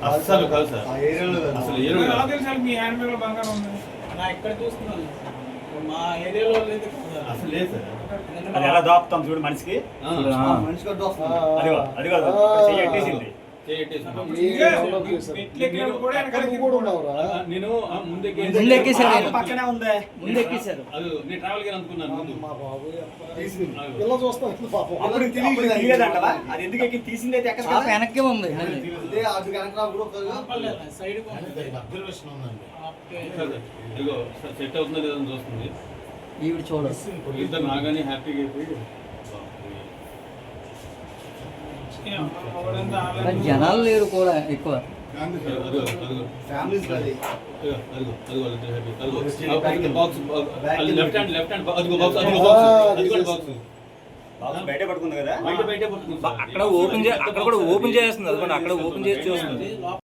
అస్సలు కాదు సార్. అసలు ఏరియా నాకు తెలుసు మీ హ్యాండ్ బ్యాగ్ లో బంగారం ఉంది. నా ఇక్కడ చూస్తున్నాను మా ఏరియాలో లేదు అసలు లేదు సార్. అది ఎలా దాపుతాం చూడు మనిషికి. మనిషి కొట్టు వస్తుంది. అదిగో అదిగో చెయ్యి ఎట్టేసింది. నేను ముందెక్కేసాడు. పక్కనే ఉందే. ముందెక్కేసారు. అది నేను ట్రావెల్ గా అనుకున్నాను ముందు. మా బాబు పిల్ల చూస్తాం పాపం. అప్పుడు తెలియదంటవా? అది ఎందుకు ఎక్కి తీసింది అయితే ఎక్కడ వెనక్కి ఉంది. అదే అది వెనక సైడ్ అబ్జర్వేషన్ ఉందండి. ఇదిగో సెట్ అవుతుందో లేదో అని చూస్తుంది. ఈవిడ చూడదు. ఇద్దరు నాగానే హ్యాపీగా అయిపోయి జనాలు లేరు కూడా ఎక్కువ. ఫ్యామిలీస్ బాక్స్ లెఫ్ట్ హ్యాండ్ అదిగో బాక్స్ అదిగో బాక్స్ బయట పడుకుంది కదా. బయట పట్టుకుంది. అక్కడ ఓపెన్ అక్కడ కూడా ఓపెన్ చేస్తుంది. అక్కడ ఓపెన్ చేసి చూస్తుంది.